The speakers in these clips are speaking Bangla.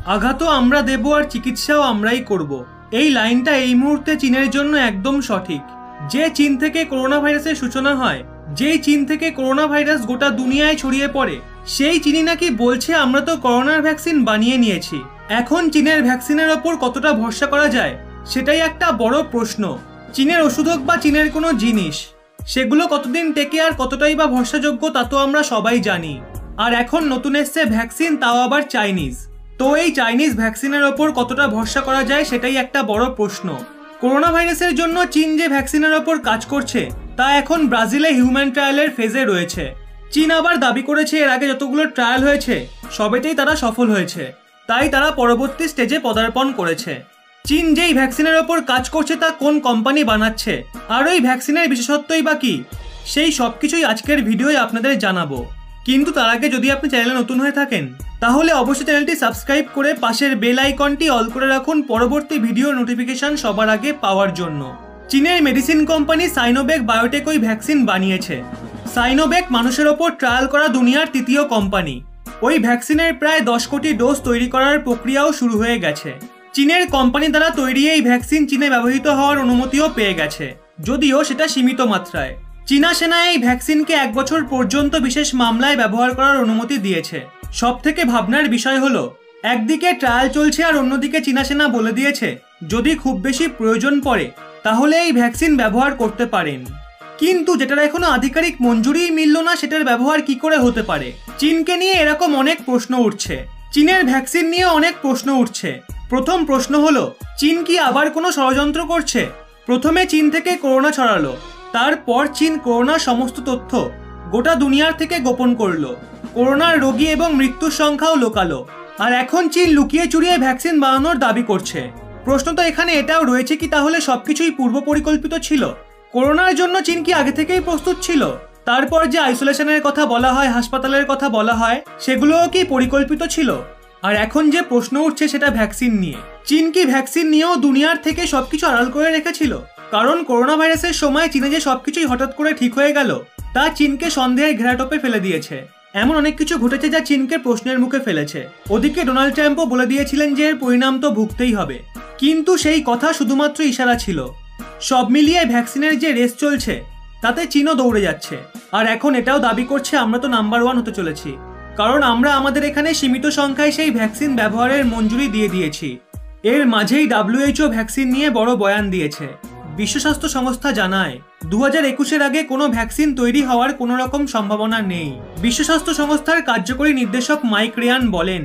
আঘাতও আমরা দেব আর চিকিৎসাও আমরাই করব। এই লাইনটা এই মুহূর্তে চীনের জন্য একদম সঠিক। যে চীন থেকে করোনা ভাইরাসের সূচনা হয়, যেই চীন থেকে করোনা ভাইরাস গোটা দুনিয়ায় ছড়িয়ে পড়ে, সেই চীনই নাকি বলছে আমরা তো করোনার ভ্যাকসিন বানিয়ে নিয়েছি। এখন চীনের ভ্যাকসিনের ওপর কতটা ভরসা করা যায় সেটাই একটা বড় প্রশ্ন। চীনের ওষুধ হোক বা চীনের কোনো জিনিস, সেগুলো কতদিন টেকে আর কতটাই বা ভরসাযোগ্য তা তো আমরা সবাই জানি। আর এখন নতুন এসছে ভ্যাকসিন, তাও আবার চাইনিজ। তো এই চাইনিজ ভ্যাকসিনের ওপর কতটা ভরসা করা যায় সেটাই একটা বড় প্রশ্ন। করোনা ভাইরাসের জন্য চীন যে ভ্যাকসিনের ওপর কাজ করছে তা এখন ব্রাজিলে হিউম্যান ট্রায়ালের ফেজে রয়েছে। চীন আবার দাবি করেছে এর আগে যতগুলো ট্রায়াল হয়েছে সবেতেই তারা সফল হয়েছে, তাই তারা পরবর্তী স্টেজে পদার্পণ করেছে। চীন যেই ভ্যাকসিনের ওপর কাজ করছে তা কোন কোম্পানি বানাচ্ছে আর ওই ভ্যাকসিনের বিশেষত্বই বা কি, সেই সব কিছুই আজকের ভিডিওয় আপনাদের জানাবো। কিন্তু তার আগে যদি আপনি চ্যানেলে নতুন হয়ে থাকেন তাহলে অবশ্যই চ্যানেলটি সাবস্ক্রাইব করে পাশের বেল আইকনটি অল করে রাখুন পরবর্তী ভিডিওর নোটিফিকেশন সবার আগে পাওয়ার জন্য। চীনের মেডিসিন কোম্পানি সাইনোভ্যাক বায়োটেক ওই ভ্যাকসিন বানিয়েছে। সাইনোভ্যাক মানুষের ওপর ট্রায়াল করা দুনিয়ার তৃতীয় কোম্পানি। ওই ভ্যাকসিনের প্রায় 10 কোটি ডোজ তৈরি করার প্রক্রিয়াও শুরু হয়ে গেছে। চীনের কোম্পানি দ্বারা তৈরি এই ভ্যাকসিন চীনে ব্যবহৃত হওয়ার অনুমতিও পেয়ে গেছে, যদিও সেটা সীমিত মাত্রায়। চীনা সেনা এই ভ্যাকসিনকে 1 বছর পর্যন্ত বিশেষ মামলায় ব্যবহার করার অনুমতি দিয়েছে। সব থেকে ভাবনার বিষয় হলো, একদিকে ট্রায়াল চলছে আর অন্যদিকে চীনা সেনা বলে দিয়েছে যদি খুব বেশি প্রয়োজন পড়ে তাহলে এই ভ্যাকসিন ব্যবহার করতে পারেন। কিন্তু যেটার এখনো আধিকারিক মঞ্জুরিই মিলল না সেটার ব্যবহার কি করে হতে পারে। চীনকে নিয়ে এরকম অনেক প্রশ্ন উঠছে, চীনের ভ্যাকসিন নিয়ে অনেক প্রশ্ন উঠছে। প্রথম প্রশ্ন হলো, চীন কি আবার কোনো ষড়যন্ত্র করছে? প্রথমে চীন থেকে করোনা ছড়ালো, তারপর চীন করোনার সমস্ত তথ্য গোটা দুনিয়ার থেকে গোপন করলো, করোনার রোগী এবং মৃত্যুর সংখ্যাও লোকালো, আর এখন চীন লুকিয়ে চুরিয়ে ভ্যাকসিন বানানোর দাবি করছে। প্রশ্ন তো এখানে এটাও রয়েছে কি তাহলে সবকিছুই পূর্ব পরিকল্পিত ছিল? করোনার জন্য চীন কি আগে থেকেই প্রস্তুত ছিল? তারপর যে আইসোলেশনের কথা বলা হয়, হাসপাতালের কথা বলা হয়, সেগুলোও কি পরিকল্পিত ছিল? আর এখন যে প্রশ্ন উঠছে সেটা ভ্যাকসিন নিয়ে। চীন কি ভ্যাকসিন নিয়েও দুনিয়ার থেকে সবকিছু আড়াল করে রেখেছিল? কারণ করোনা ভাইরাসের সময় চীনে যে সবকিছুই হঠাৎ করে ঠিক হয়ে গেল তা চীনকে সন্দেহের ঘেরাটোপে ফেলে দিয়েছে। এমন অনেক কিছু ঘটেছে যা চীনকে প্রশ্নের মুখে ফেলেছে। ওদিকে ডোনাল্ড ট্রাম্পও বলে দিয়েছিলেন যে এর পরিণাম তো ভুগতেই হবে, কিন্তু সেই কথা শুধুমাত্র ইশারা ছিল। সব মিলিয়ে ভ্যাকসিনের যে রেস চলছে তাতে চীনও দৌড়ে যাচ্ছে, আর এখন এটাও দাবি করছে আমরা তো নাম্বার 1 হতে চলেছি, কারণ আমরা আমাদের এখানে সীমিত সংখ্যায় সেই ভ্যাকসিন ব্যবহারের মঞ্জুরি দিয়ে দিয়েছি। এর মাঝেই WHO ভ্যাকসিন নিয়ে বড় বয়ান দিয়েছে। বিশ্ব স্বাস্থ্য সংস্থা জানায় 2021-এর আগে কোনো ভ্যাকসিন তৈরি হওয়ার কোনো রকম সম্ভাবনা নেই। বিশ্ব স্বাস্থ্য সংস্থার কার্যকরী নির্দেশক মাইক রিয়ান বলেন,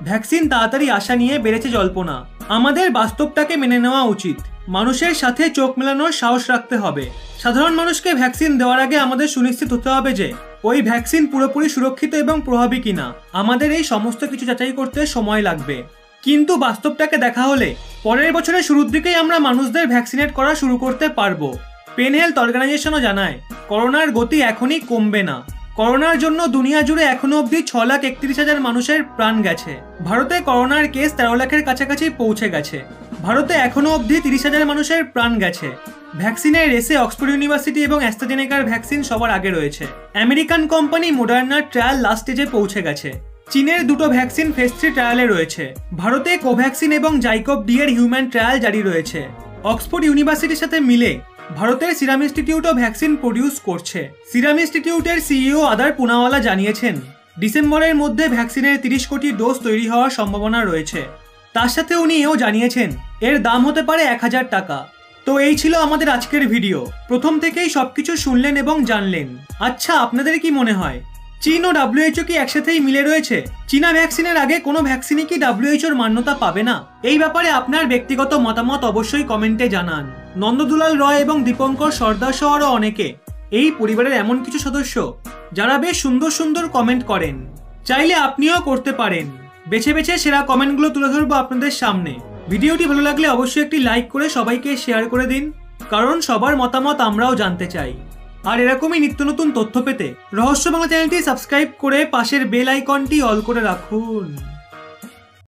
ভ্যাকসিন তাড়াতাড়ি আসা নিয়ে বেড়েছে জল্পনা। আমাদের বাস্তবটাকে মেনে নেওয়া উচিত। মানুষের সাথে চোখ মেলানোর সাহস রাখতে হবে। সাধারণ মানুষকে ভ্যাকসিন দেওয়ার আগে আমাদের সুনিশ্চিত হতে হবে যে ওই ভ্যাকসিন পুরোপুরি সুরক্ষিত এবং প্রভাবী কিনা। আমাদের এই সমস্ত কিছু যাচাই করতে সময় লাগবে। কিন্তু বাস্তবটাকে দেখা হলে পরের বছরের শুরুর দিকেই আমরা মানুষদের ভ্যাকসিনেট করা শুরু করতে পারবো। পেন হেলথ অর্গানাইজেশনও জানায় করোনার গতি এখনই কমবে না। করোনার জন্য দুনিয়া জুড়ে এখনো অবধি 6,31,000 মানুষের প্রাণ গেছে। ভারতে করোনার কেস 13 লাখের কাছাকাছি পৌঁছে গেছে। ভারতে এখনো অবধি 30,000 মানুষের প্রাণ গেছে। ভ্যাকসিনের রেসে অক্সফোর্ড ইউনিভার্সিটি এবং অ্যাস্ট্রাজেনেকার ভ্যাকসিন সবার আগে রয়েছে। আমেরিকান কোম্পানি মডার্নার ট্রায়াল লাস্ট স্টেজে পৌঁছে গেছে। চীনের 2টো ভ্যাকসিন ফেজ 3 ট্রায়ালে রয়েছে। ভারতে কোভ্যাক্সিন এবং জাইকোভ ডি এর হিউম্যান ট্রায়াল জারি রয়েছে। অক্সফোর্ড ইউনিভার্সিটির সাথে মিলে ভারতের সিরাম ইনস্টিটিউটও ভ্যাকসিন প্রডিউস করছে। সিরাম ইনস্টিটিউটের সিইও আদার পুনাওয়ালা জানিয়েছেন ডিসেম্বরের মধ্যে ভ্যাকসিনের 30 কোটি ডোজ তৈরি হওয়ার সম্ভাবনা রয়েছে। তার সাথে উনি এও জানিয়েছেন এর দাম হতে পারে 1000 টাকা। তো এই ছিল আমাদের আজকের ভিডিও। প্রথম থেকেই সবকিছু শুনলেন এবং জানলেন। আচ্ছা, আপনাদের কি মনে হয় চীন ও WHO কি একসাথেই মিলে রয়েছে? চীনা ভ্যাকসিনের আগে কোনো ভ্যাকসিনই কি WHOর মান্যতা পাবে না? এই ব্যাপারে আপনার ব্যক্তিগত মতামত অবশ্যই কমেন্টে জানান। নন্দদুলাল রয় এবং দীপঙ্কর সর্দার সহ আরও অনেকে এই পরিবারের এমন কিছু সদস্য যারা বেশ সুন্দর সুন্দর কমেন্ট করেন। চাইলে আপনিও করতে পারেন। বেছে বেছে সেরা কমেন্টগুলো তুলে ধরবো আপনাদের সামনে। ভিডিওটি ভালো লাগলে অবশ্যই একটি লাইক করে সবাইকে শেয়ার করে দিন, কারণ সবার মতামত আমরাও জানতে চাই। আর এরকমই নিত্য নতুন তথ্য পেতে রহস্য বাংলা চ্যানেলটি সাবস্ক্রাইব করে পাশের বেল আইকনটি অল করে রাখুন।